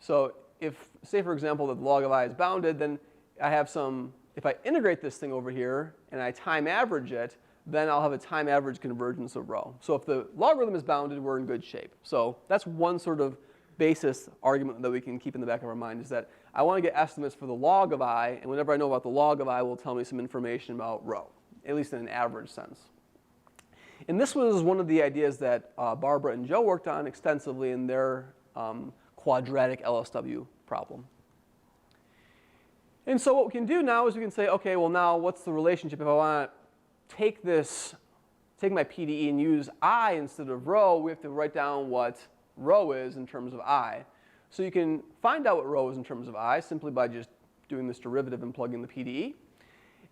so if, say for example, that the log of I is bounded, then I have some, if I integrate this thing over here and I time average it, then I'll have a time average convergence of rho. So if the logarithm is bounded, we're in good shape. So that's one sort of basis argument that we can keep in the back of our mind, is that I want to get estimates for the log of I, and whenever I know about the log of I, will tell me some information about rho, at least in an average sense. And this was one of the ideas that Barbara and Joe worked on extensively in their quadratic LSW problem. And so what we can do now is we can say, okay, well now what's the relationship? If I want to take my PDE and use I instead of rho, we have to write down what rho is in terms of I. So you can find out what rho is in terms of I simply by just doing this derivative and plugging the PDE.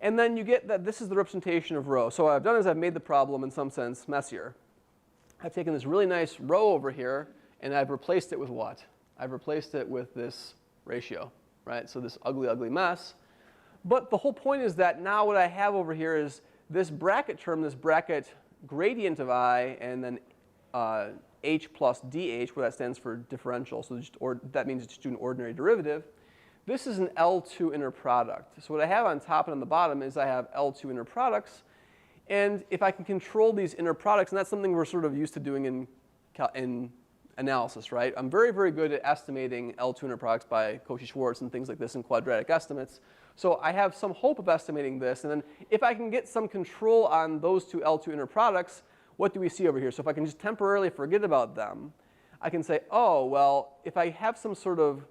And then you get that this is the representation of rho. So what I've done is I've made the problem, in some sense, messier. I've taken this really nice rho over here, and I've replaced it with what? I've replaced it with this ratio, right? So this ugly, ugly mess. But the whole point is that now what I have over here is this bracket term, this bracket gradient of I, and then h plus dh, where that stands for differential. So that means it's just an ordinary derivative. This is an L2 inner product. So what I have on top and on the bottom is I have L2 inner products. And if I can control these inner products, and that's something we're sort of used to doing in analysis, right? I'm very, very good at estimating L2 inner products by Cauchy-Schwarz and things like this in quadratic estimates. So I have some hope of estimating this. And then if I can get some control on those two L2 inner products, what do we see over here? So if I can just temporarily forget about them, I can say, oh, well, if I have some sort of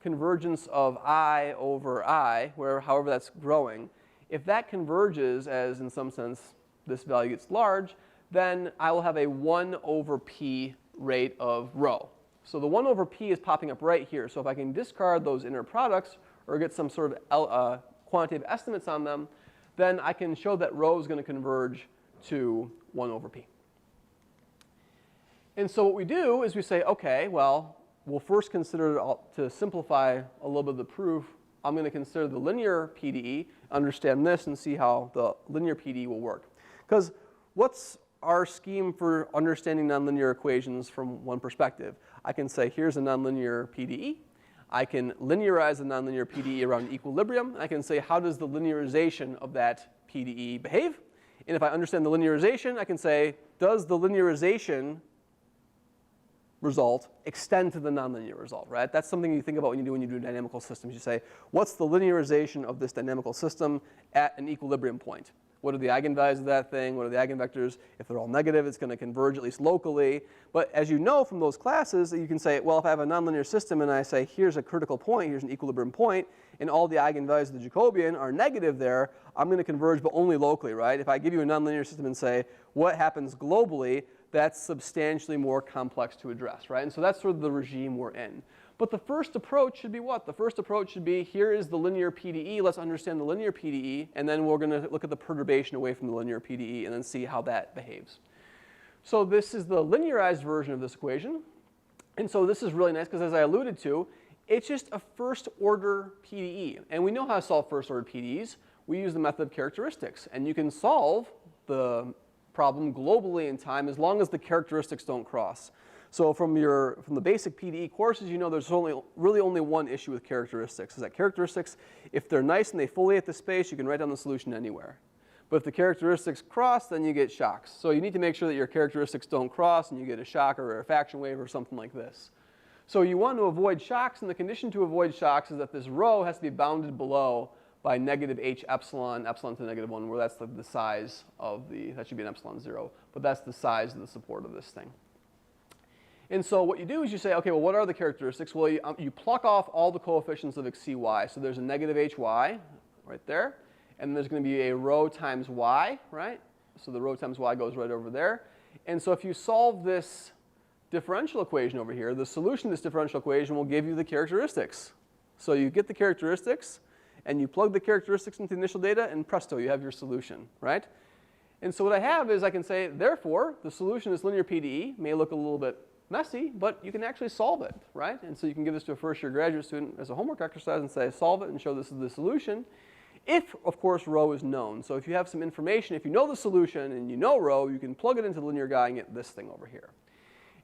convergence of I over I, however that's growing, if that converges as, in some sense, this value gets large, then I will have a 1 over p rate of rho. So the 1 over p is popping up right here. So if I can discard those inner products or get some sort of quantitative estimates on them, then I can show that rho is going to converge to 1 over p. And so what we do is we say, OK, well, we'll first consider, to simplify a little bit of the proof, I'm going to consider the linear PDE, understand this, and see how the linear PDE will work. Because what's our scheme for understanding nonlinear equations from one perspective? I can say, here's a nonlinear PDE. I can linearize the nonlinear PDE around equilibrium. I can say, how does the linearization of that PDE behave? And if I understand the linearization, I can say, does the linearization result extend to the nonlinear result, right? That's something you think about when you do dynamical systems. You say, what's the linearization of this dynamical system at an equilibrium point? What are the eigenvalues of that thing? What are the eigenvectors? If they're all negative, it's going to converge at least locally. But as you know from those classes, you can say, well, if I have a nonlinear system and I say, here's a critical point, here's an equilibrium point, and all the eigenvalues of the Jacobian are negative there, I'm going to converge, but only locally, right? If I give you a nonlinear system and say, what happens globally, that's substantially more complex to address, right? And so that's sort of the regime we're in. But the first approach should be what? The first approach should be, here is the linear PDE. Let's understand the linear PDE. And then we're going to look at the perturbation away from the linear PDE and then see how that behaves. So this is the linearized version of this equation. And so this is really nice because, as I alluded to, it's just a first order PDE. And we know how to solve first order PDEs. We use the method of characteristics. And you can solve the problem globally in time as long as the characteristics don't cross. So from the basic PDE courses, you know there's really only one issue with characteristics. Is that characteristics, if they're nice and they foliate the space, you can write down the solution anywhere. But if the characteristics cross, then you get shocks. So you need to make sure that your characteristics don't cross and you get a shock or a rarefaction wave or something like this. So you want to avoid shocks, and the condition to avoid shocks is that this rho has to be bounded below by negative h epsilon, epsilon to negative 1, where that's the size of that should be an epsilon 0, but that's the size of the support of this thing. And so what you do is you say, okay, well, what are the characteristics? Well, you pluck off all the coefficients of xcy. So there's a negative hy right there, and there's going to be a rho times y, right? So the rho times y goes right over there. And so if you solve this differential equation over here, the solution to this differential equation will give you the characteristics. So you get the characteristics, and you plug the characteristics into the initial data, and presto, you have your solution, right? And so what I have is I can say, therefore, the solution is linear PDE. May look a little bit messy, but you can actually solve it, right? And so you can give this to a first-year graduate student as a homework exercise and say, solve it and show this is the solution. If, of course, rho is known. So if you have some information, if you know the solution and you know rho, you can plug it into the linear guy and get this thing over here.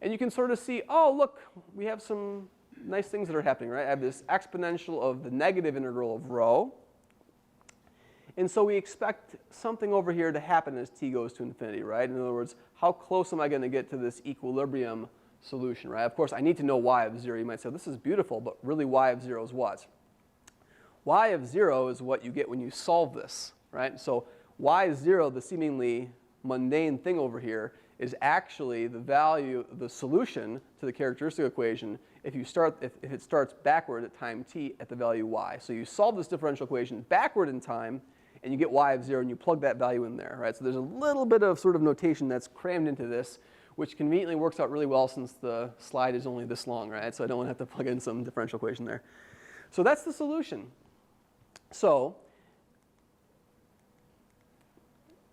And you can sort of see, oh, look, we have some nice things that are happening, right? I have this exponential of the negative integral of rho. And so we expect something over here to happen as t goes to infinity, right? In other words, how close am I going to get to this equilibrium solution, right? Of course, I need to know y of 0. You might say, this is beautiful, but really y of 0 is what? Y of 0 is what you get when you solve this, right? So y 0, the seemingly mundane thing over here, is actually the value, the solution to the characteristic equation if it starts backward at time t at the value y. So you solve this differential equation backward in time, and you get y of 0, and you plug that value in there, right? So there's a little bit of sort of notation that's crammed into this, which conveniently works out really well since the slide is only this long, right? So I don't want to have to plug in some differential equation there. So that's the solution. So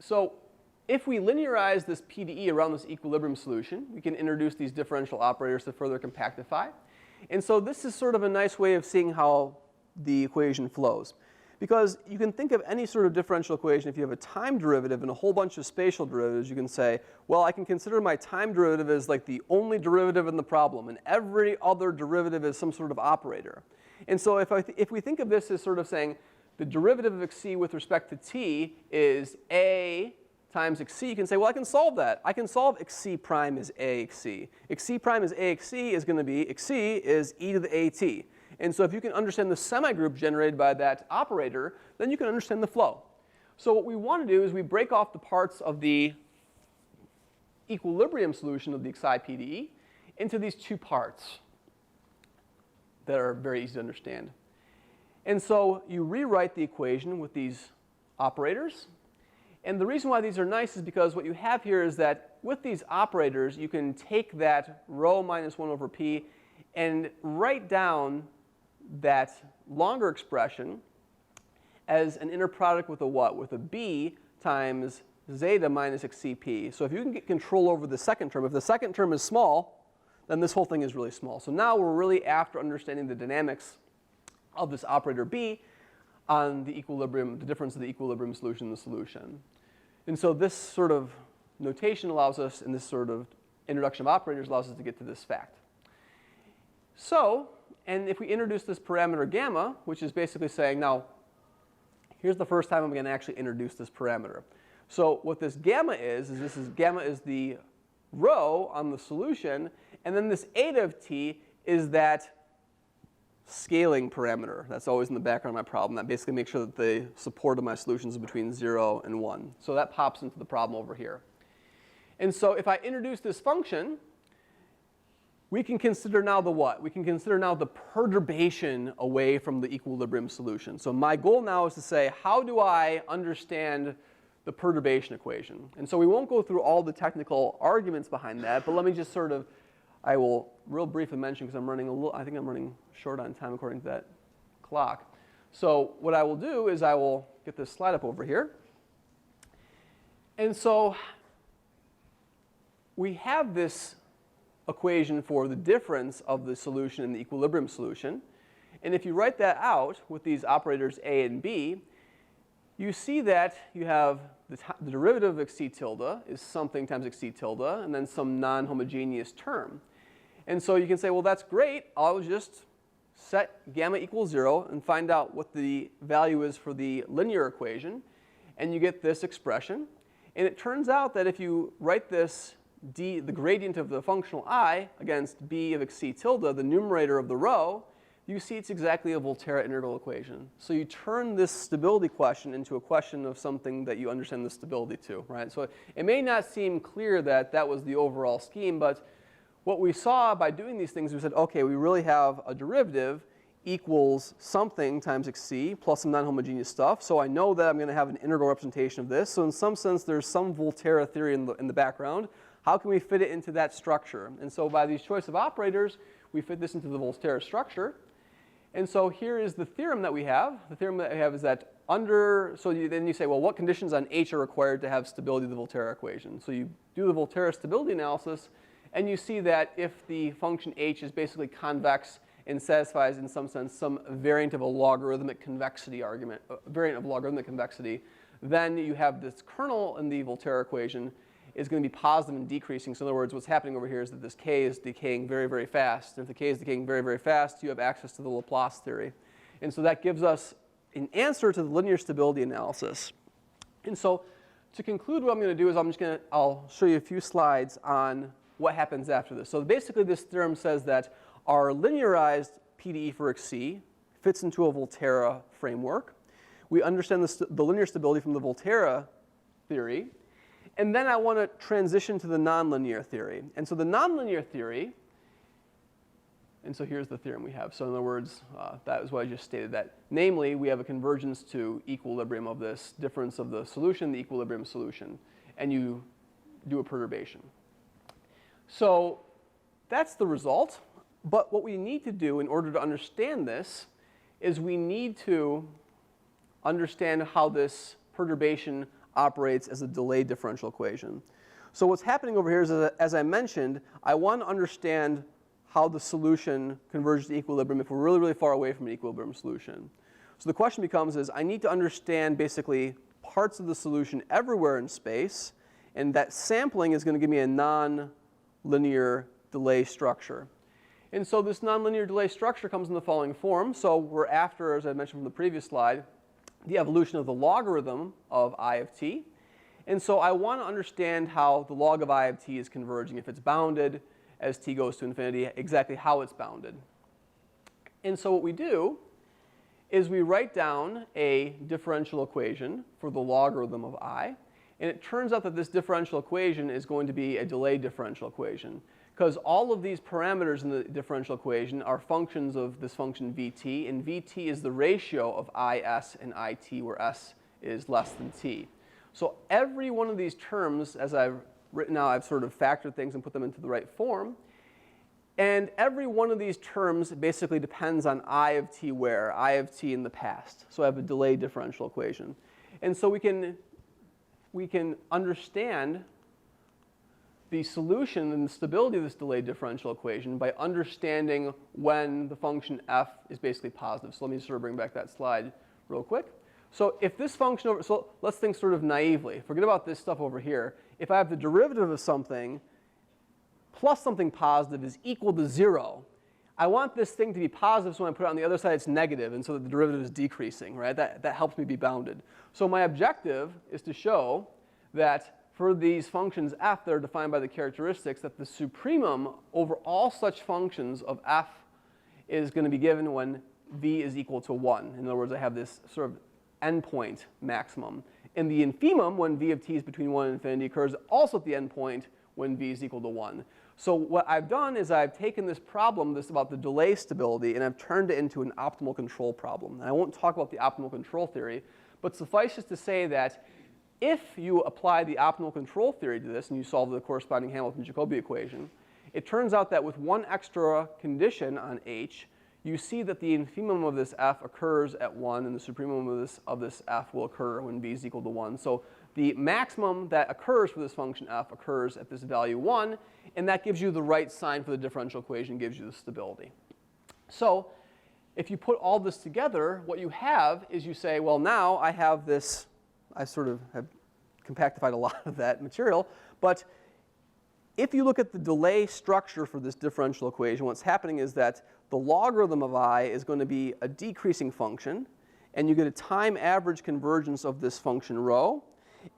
So if we linearize this PDE around this equilibrium solution, we can introduce these differential operators to further compactify. And so this is sort of a nice way of seeing how the equation flows. Because you can think of any sort of differential equation, if you have a time derivative and a whole bunch of spatial derivatives, you can say, well, I can consider my time derivative as like the only derivative in the problem, and every other derivative is some sort of operator. And so if we think of this as sort of saying the derivative of xc with respect to t is a times xc, you can say, well, I can solve that. I can solve xc prime as axc. Xc prime as axc is going to be xc is e to the at. And so if you can understand the semigroup generated by that operator, then you can understand the flow. So what we want to do is we break off the parts of the equilibrium solution of the xi PDE into these two parts that are very easy to understand. And so you rewrite the equation with these operators. And the reason why these are nice is because what you have here is that with these operators, you can take that rho minus 1 over p and write down that longer expression as an inner product with a what? With a b times zeta minus xcp. So if you can get control over the second term, if the second term is small, then this whole thing is really small. So now we're really after understanding the dynamics of this operator b on the equilibrium, the difference of the equilibrium solution and the solution. And so this sort of notation allows us, and this sort of introduction of operators allows us to get to this fact. So, and if we introduce this parameter gamma, which is basically saying, now, here's the first time I'm going to actually introduce this parameter. So what this gamma is gamma is the rho on the solution, and then this eta of t is that scaling parameter. That's always in the background of my problem. That basically makes sure that the support of my solutions is between 0 and 1. So that pops into the problem over here. And so if I introduce this function, we can consider now the what? We can consider now the perturbation away from the equilibrium solution. So my goal now is to say, how do I understand the perturbation equation? And so we won't go through all the technical arguments behind that, but let me just sort of, I will real briefly mention, because I'm running a little, I think I'm running short on time according to that clock. So what I will do is I will get this slide up over here. And so we have this equation for the difference of the solution and the equilibrium solution. And if you write that out with these operators a and b, you see that you have the derivative of xc tilde is something times xc tilde, and then some non-homogeneous term. And so you can say, well, that's great. I'll just set gamma equals 0 and find out what the value is for the linear equation. And you get this expression. And it turns out that if you write this the gradient of the functional I against b of xc tilde, the numerator of the rho, you see it's exactly a Volterra integral equation. So you turn this stability question into a question of something that you understand the stability to, right? So it may not seem clear that that was the overall scheme, but what we saw by doing these things, we said, okay, we really have a derivative equals something times xc plus some non-homogeneous stuff. So I know that I'm going to have an integral representation of this. So in some sense, there's some Volterra theory in the background. How can we fit it into that structure? And so by these choice of operators, we fit this into the Volterra structure. And so here is the theorem that we have. The theorem that we have is that then you say, well, what conditions on H are required to have stability of the Volterra equation? So you do the Volterra stability analysis, and you see that if the function H is basically convex and satisfies, in some sense, some variant of a logarithmic convexity argument, variant of logarithmic convexity, then you have this kernel in the Volterra equation is going to be positive and decreasing. So in other words, what's happening over here is that this k is decaying very, very fast. And if the k is decaying very, very fast, you have access to the Laplace theory. And so that gives us an answer to the linear stability analysis. And so to conclude, what I'm going to do is I'll show you a few slides on what happens after this. So basically, this theorem says that our linearized PDE for xc fits into a Volterra framework. We understand the linear stability from the Volterra theory. And then I want to transition to the nonlinear theory. And so the nonlinear theory, and so here's the theorem we have. So in other words, that is what I just stated, that namely, we have a convergence to equilibrium of this difference of the solution, the equilibrium solution, and you do a perturbation. So that's the result. But what we need to do in order to understand this is we need to understand how this perturbation operates as a delayed differential equation. So what's happening over here is, as I mentioned, I want to understand how the solution converges to equilibrium if we're really, really far away from an equilibrium solution. So the question becomes I need to understand basically parts of the solution everywhere in space, and that sampling is going to give me a non-linear delay structure. And so this nonlinear delay structure comes in the following form. So we're after, as I mentioned from the previous slide, the evolution of the logarithm of I of t. And so I want to understand how the log of I of t is converging, if it's bounded as t goes to infinity, exactly how it's bounded. And so what we do is we write down a differential equation for the logarithm of I. And it turns out that this differential equation is going to be a delayed differential equation, because all of these parameters in the differential equation are functions of this function vt, and vt is the ratio of is and it, where s is less than t. So every one of these terms, as I've written out, I've sort of factored things and put them into the right form. And every one of these terms basically depends on I of t where, I of t in the past. So I have a delayed differential equation. And so we can understand the solution and the stability of this delayed differential equation by understanding when the function f is basically positive. So let me sort of bring back that slide real quick. So if this function over, so let's think sort of naively. Forget about this stuff over here. If I have the derivative of something plus something positive is equal to 0, I want this thing to be positive, so when I put it on the other side, it's negative, and so that the derivative is decreasing, right? That helps me be bounded. So my objective is to show that for these functions f that are defined by the characteristics, that the supremum over all such functions of f is going to be given when v is equal to 1. In other words, I have this sort of endpoint maximum. And the infimum, when v of t is between 1 and infinity, occurs also at the endpoint when v is equal to 1. So what I've done is I've taken this problem, this about the delay stability, and I've turned it into an optimal control problem. And I won't talk about the optimal control theory, but suffice it to say that if you apply the optimal control theory to this and you solve the corresponding Hamilton-Jacobi equation, it turns out that with one extra condition on h, you see that the infimum of this f occurs at 1, and the supremum of this f will occur when v is equal to 1. So the maximum that occurs for this function f occurs at this value 1, and that gives you the right sign for the differential equation, gives you the stability. So if you put all this together, what you have is you say, well, now I have this, I sort of have compactified a lot of that material, but if you look at the delay structure for this differential equation, what's happening is that the logarithm of I is going to be a decreasing function, and you get a time average convergence of this function rho.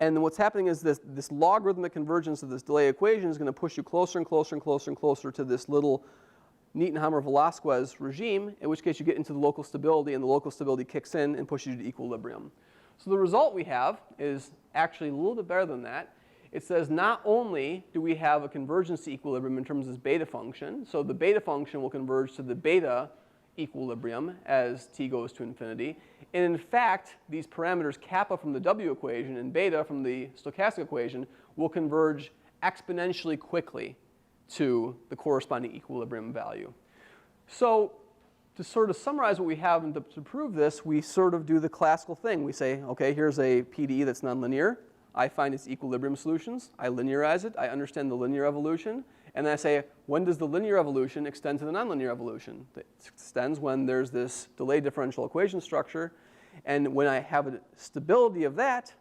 And then what's happening is this logarithmic convergence of this delay equation is going to push you closer and closer and closer and closer to this little Nietzenhammer-Velasquez regime, in which case you get into the local stability, and the local stability kicks in and pushes you to equilibrium. So the result we have is actually a little bit better than that. It says not only do we have a convergence to equilibrium in terms of this beta function, so the beta function will converge to the beta equilibrium as t goes to infinity. And in fact, these parameters kappa from the W equation and beta from the stochastic equation will converge exponentially quickly to the corresponding equilibrium value. So to sort of summarize what we have and to prove this, we sort of do the classical thing. We say, okay, here's a PDE that's nonlinear. I find its equilibrium solutions. I linearize it. I understand the linear evolution. And then I say, when does the linear evolution extend to the nonlinear evolution? It extends when there's this delayed differential equation structure. And when I have a stability of that,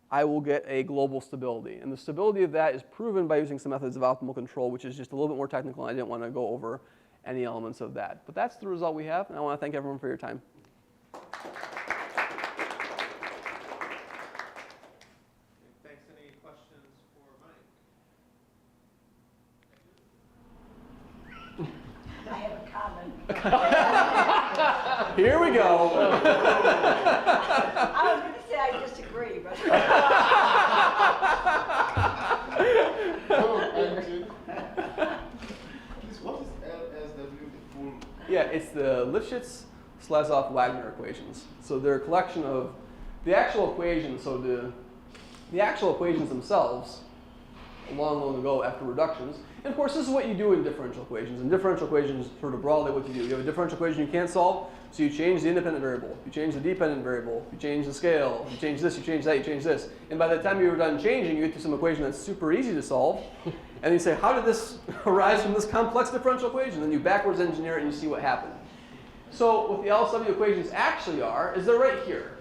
I will get a global stability. And the stability of that is proven by using some methods of optimal control, which is just a little bit more technical, and I didn't want to go over any elements of that. But that's the result we have, and I want to thank everyone for your time. Thanks. Any questions for Mike? I have a comment. Here we go. I was going to say I disagree, but. What is LSW the full? Yeah, it's the Lifshitz-Slezov-Wagner equations. So they're a collection of the actual equations. So the actual equations themselves, long, long ago after reductions. And of course, this is what you do in differential equations. In differential equations, sort of broadly what you do. You have a differential equation you can't solve. So you change the independent variable, you change the dependent variable, you change the scale, you change this, you change that, you change this. And by the time you're done changing, you get to some equation that's super easy to solve. And you say, how did this arise from this complex differential equation? Then you backwards engineer it and you see what happened. So what the LSW equations actually are is they're right here.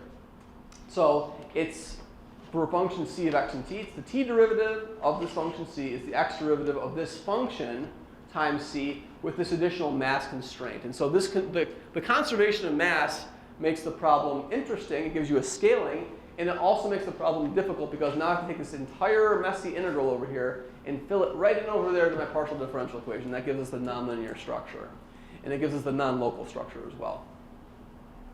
So it's for a function c of x and t. It's the t derivative of this function c is the x derivative of this function times c with this additional mass constraint. And so this the conservation of mass makes the problem interesting. It gives you a scaling. And it also makes the problem difficult because now I have to take this entire messy integral over here and fill it right in over there to my partial differential equation. That gives us the nonlinear structure. And it gives us the non-local structure as well.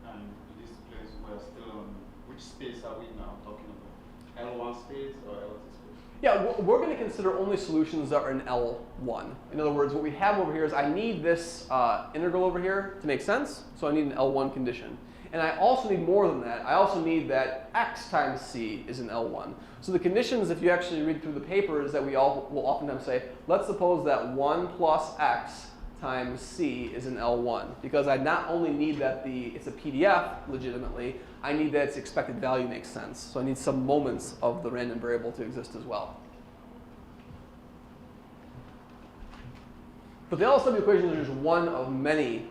And in this place, we're still on which space are we now talking about? L1 space or L2 space? Yeah, we're going to consider only solutions that are in L1. In other words, what we have over here is I need this integral over here to make sense, so I need an L1 condition. And I also need more than that. I also need that x times c is in L1. So the conditions, if you actually read through the paper, is that we all will oftentimes say, let's suppose that 1 plus x times c is in L1. Because I not only need that it's a PDF legitimately, I need that its expected value makes sense. So I need some moments of the random variable to exist as well. But the LSW equations are just one of many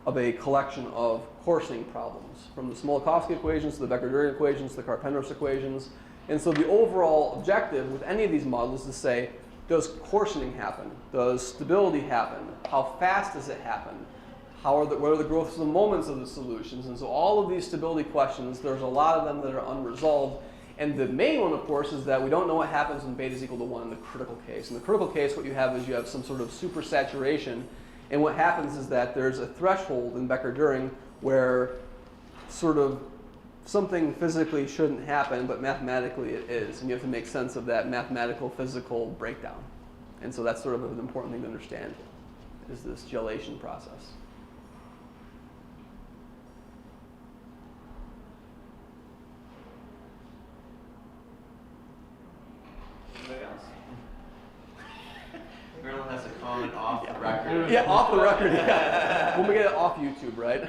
of a collection of coarsening problems, from the Smolakowski equations to the Becker-During equations to the Karp-Penrose equations. And so the overall objective with any of these models is to say, does coarsening happen? Does stability happen? How fast does it happen? What are the growths of the moments of the solutions? And so all of these stability questions, there's a lot of them that are unresolved. And the main one, of course, is that we don't know what happens when beta is equal to 1 in the critical case. In the critical case, what you have is you have some sort of supersaturation. And what happens is that there's a threshold in Becker-During where sort of something physically shouldn't happen, but mathematically it is. And you have to make sense of that mathematical, physical breakdown. And so that's sort of an important thing to understand, is this gelation process. Anybody else? Everyone has a comment off the record. Yeah, off the record. Yeah. When we get it off YouTube, right?